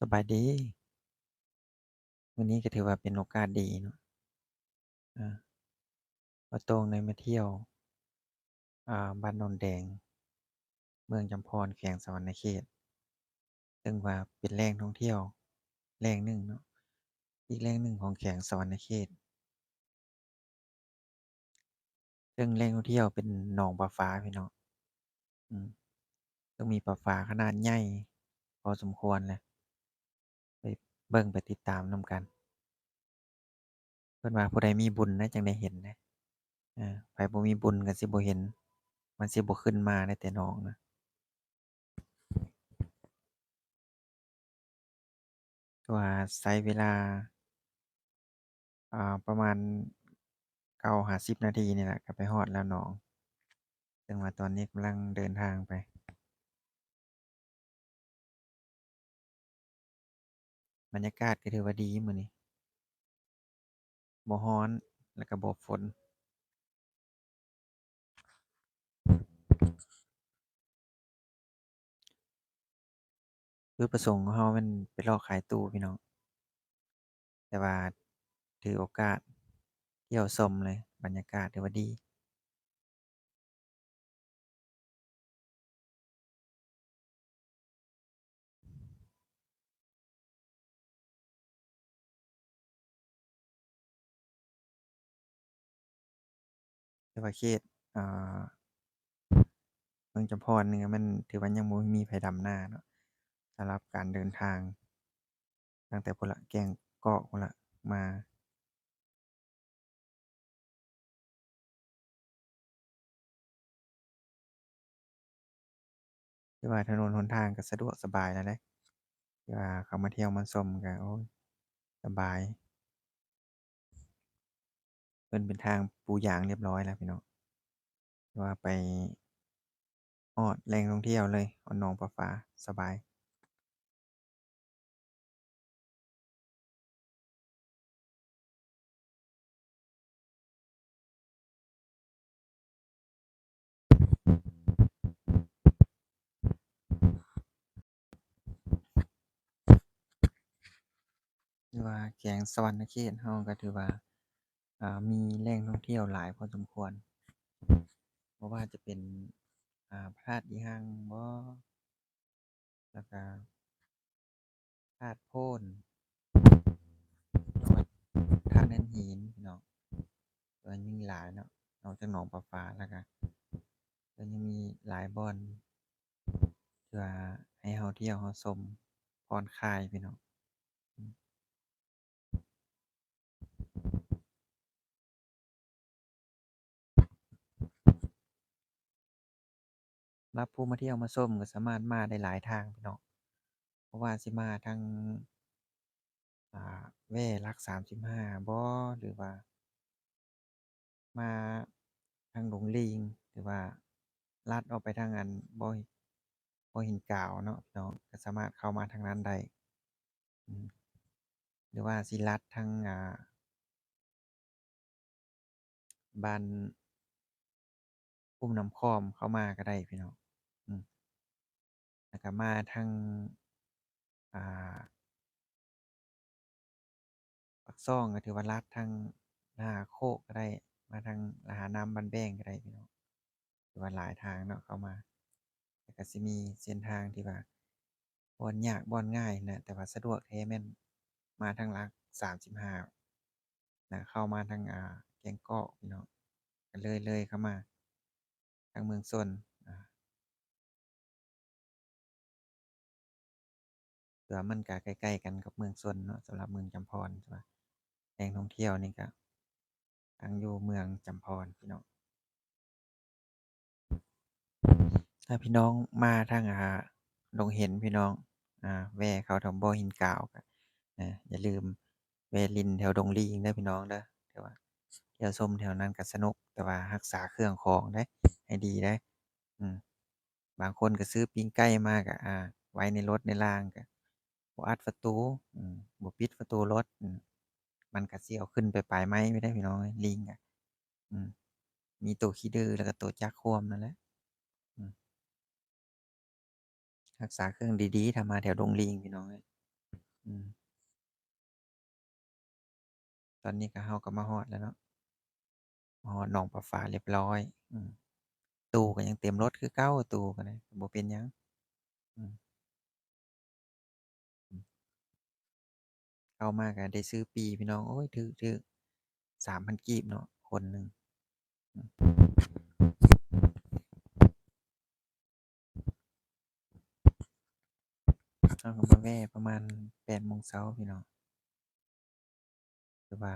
สบายดีวันนี้ก็ถือว่าเป็นโอกาสดีเนาะอาว่าโต้งได้มาเที่ยวบ้านโนนแดงเมืองจำพรแขวงสะหวรรณเขตซึ่งว่าเป็นแหล่งท่องเที่ยวแหล่งหนึ่งเนาะอีกแหล่งหนึ่งของแขวงสะหวรรณเขตซึ่งแหล่งท่องเที่ยวเป็นหนองปลาฟ้าพี่น้องอืมซึ่งมีปลาฟ้าขนาดใหญ่พอสมควรเลยไปเบิ่งไปติดตามนำกันเพิ่นว่าผู้ใดมีบุญนะจั่งได้เห็นนะไผบ่มีบุญก็สิบ่เห็นมันสิบ่ขึ้นมาได้แต่หนองนะว่าใช้เวลา ประมาณ9-50นาทีนี่แหละก็ไปฮอดแล้วหนองซึ่งว่าตอนนี้กำลังเดินทางไปบรรยากาศก็ถือว่าดีมื้อนี้บ่ร้อนแล้วก็บ่ฝนจุดประสงค์ของเรามันไปเลาะขายตู้พี่น้องแต่ว่าถือโอกาสเที่ยวชมเลยบรรยากาศถือว่าดีแต่ว่าเขตอ่าเมืองจำพรนี่มันถือว่ายังบ่มีไผดำนาเนาะสำหรับการเดินทางตั้งแต่พู้นล่ะแก่งกอกพู้นล่ะมาถือว่าถนนหนทางก็สะดวกสบายแล้วเดะที่ว่าเขามาเที่ยวมาชมก็โอ้ยสบาย เป็นทางปูยางเรียบร้อยแล้วพี่น้องว่าไปฮอดแหล่งท่องเที่ยวเลยฮอดหนองปลาฟ้าสบายถือว่าแขวงสะหวรรณเขตเราก็ถือว่ามีแหล่งท่องเที่ยวหลายพอสมควรบ่ว่าจะเป็นพระธาตุอิหังบ่แล้วก็ธาตุโพนจังหวัดท่าเนินหินพี่น้องก็ยังมีหลายเนาะนอกจากหนองปลาฟ้าแล้วก็ยังมีหลายบ่อนที่ว่าให้เราเที่ยวเราชมผ่อนคลายพี่น้องอือ รับผู้มาเที่ยวมาชมก็สามารถมาได้หลายทางพี่น้องบ่ว่าสิมาทางแว่หลัก35บ่หรือว่ามาทางหลงลิงหรือว่าลัดออกไปทางอันบ่หินก่าวเนาะพี่น้องก็สามารถเข้ามาทางนั้นได้อืมหรือว่าสิลัดทางบ้านอุ้มน้ำค้อมเข้ามาก็ได้พี่น้องอืมแล้วก็มาทางอ่า ปากช่องก็ถือว่าลัดทางนาโคกก็ได้มาทางหาน้ำบ้านแบ้งก็ได้พี่น้องถือว่าหลายทางเนาะเข้ามาแต่ก็สิมีเส้นทางที่ว่าบ่อนยากบ่อนง่ายนะแต่ว่าสะดวกแท้แม่นมาทางหลัก35นะเข้ามาทางแก่งกอกพี่น้องก็เลยเข้ามาทางเมืองชนอ่าถือว่ามันก็ใกล้ๆกันกับเมืองชนเนาะสำหรับเมืองจำพรใช่เปล่าแหล่งท่องเที่ยวนี่ก็ตั้งอยู่เมืองจำพรพี่น้อง ถ้าพี่น้องมาทางดงเห็นพี่น้องแวะเข้าแถวบ่อหินกาวก็อย่าลืมแวะเล่นแถวดงลิงเด้อพี่น้องเด้อแต่ว่าเที่ยวชมแถวนั้นก็สนุกแต่ว่ารักษาเครื่องของเด้อให้ดีเด้ออืมบางคนก็ซื้อปิ้งไก่มาก็ไว้ในรถในรางก็บ่อัดประตูบ่ปิดประตูรถมันก็สิเอาขึ้นไปปลายไม้ไม่ได้พี่น้องเอ้ยลิงอะอืมมีตัวขี้ดื้อแล้วก็ตัวจักข่วมนั่นแหละอืม รักษาเครื่องดีๆถ้ามาแถวดงลิงพี่น้องเอ้ย อืมตอนนี้ก็เราก็มาฮอดแล้วเนาะมาฮอดหนองปลาฟ้าเรียบร้อยอืมตู้ก็ยังเต็มรถคือเก่าตู้ก็ได้บ่เป็นหยังอืมอืมเข้ามาก็ได้ซื้อปีพี่น้องโอ๊ยถูกๆ3,000กีบเนาะคนหนึ่งอืมเราก็มาแวะประมาณ8โมงเช้าพี่น้องคือว่า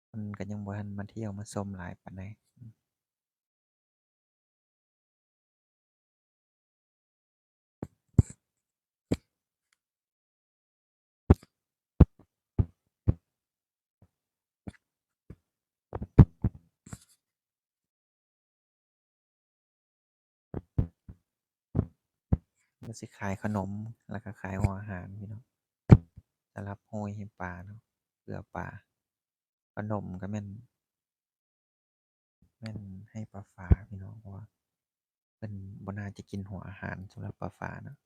คนก็ยังบ่ทันมาเที่ยวมาชมหลายปานใดอืมก็สิขายขนมแล้วก็ขายหัวอาหารพี่น้องสำหรับโรงให้ปลาเนาะเกลือปลาขนมก็แม่นให้ปลาฝาพี่น้องเพราะว่าเพิ่นบ่น่าจะกินหัวอาหารสำหรับปลาฝาเนาะ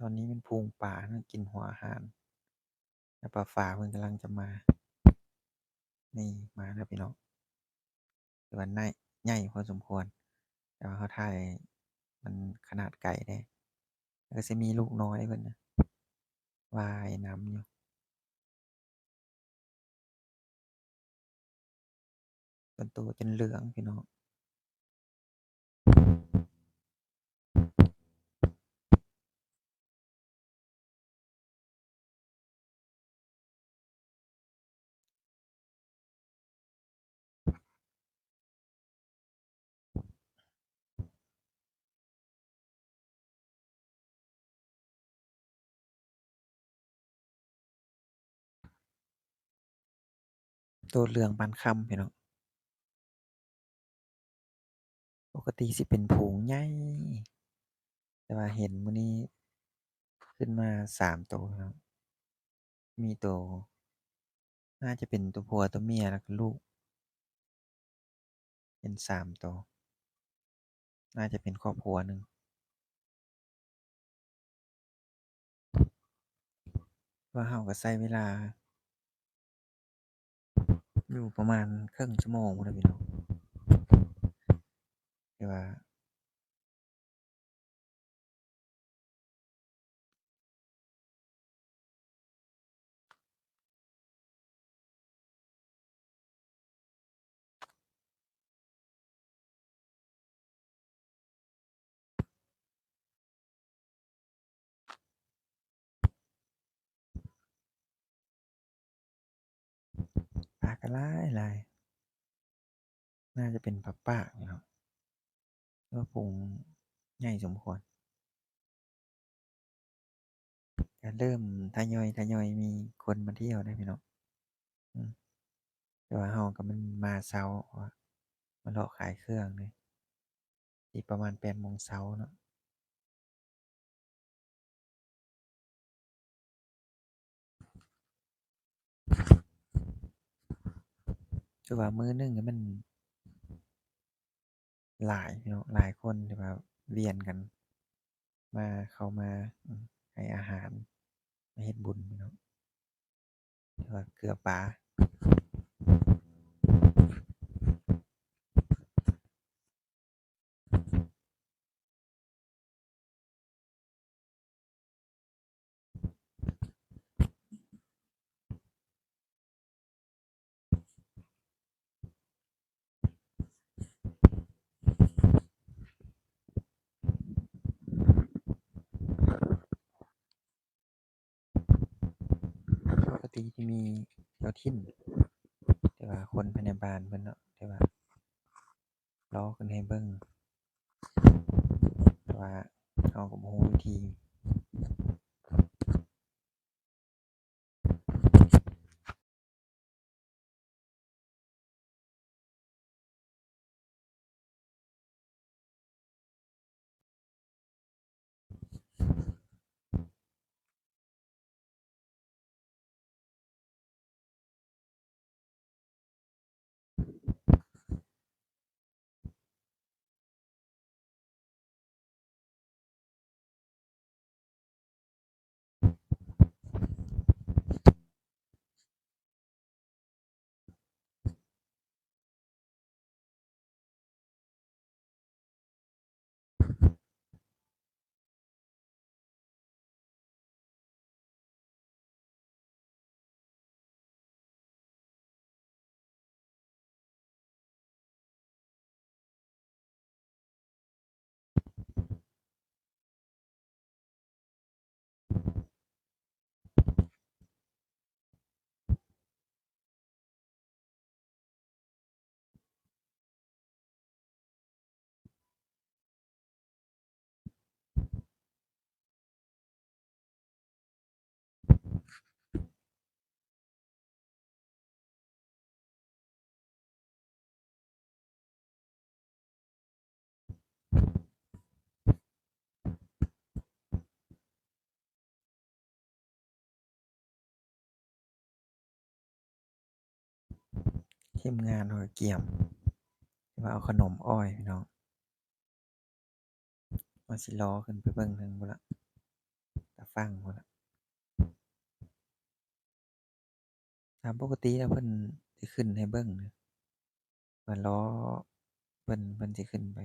ตอนนี้มันพุงปลานะกินหัวอาหารแล้วปลาฝาเพิ่นกำลังจะมานี่มาแล้วพี่น้องแต่ว่าใหญ่พอสมควรแต่ว่าเขาถ่ายมันขนาดไก่เด้แล้วก็สิมีลูกน้อยเพิ่นน่ะว่ายน้ำอยู่จนตัวจนเหลืองพี่น้องตัวเหลืองปานค่ำพี่น้องปกติสิเป็นฝูงใหญ่แต่ว่าเห็นมื้อนี้ขึ้นมา3ตัวพี่น้องมีตัวน่าจะเป็นตัวผู้ตัวเมียแล้วก็ลูกเป็น3ตัวน่าจะเป็นครอบครัวหนึ่ง ว่าเราก็ใช้เวลาอยู่ประมาณครึ่งชั่วโมงพู้นแหล้วพี่น้องที่ว่าปลาก็หลายน่าจะเป็นปลาปากพี่น้องว่าฝูงใหญ่สมควรก็เริ่มทยอยมีคนมาเที่ยวแล้วพี่น้องอืมแต่ว่าเราก็มันมาเช้าเพราะว่ามาเลาะขายเครื่องเลยสิประมาณ8โมงเช้าเนาะคือว่ามื้อหนึ่งนี่มันหลายพี่น้องหลายคนที่ว่าเวียนกันมาเข้ามาให้อาหารมาเฮ็ดบุญพี่น้องที่ว่าเกลือปลา ปกติที่มีเจ้าถิ่นแต่ว่าคนภายในบ้านเพิ่นเนาะแต่ว่าเลาะขึ้นให้เบิ่งแต่ว่าเราก็บ่รู้วิธี ทีมงานเขาก็เกี่ยมสิว่าเอาขนมอ้อยพี่น้องว่าสิรอขึ้นไปเบิ่งเทิงพู้นล่ะตาฟังพู้นล่ะตามปกติแล้วเพิ่นสิขึ้นให้เบิ่งนะว่ารอเพิ่นสิขึ้นไป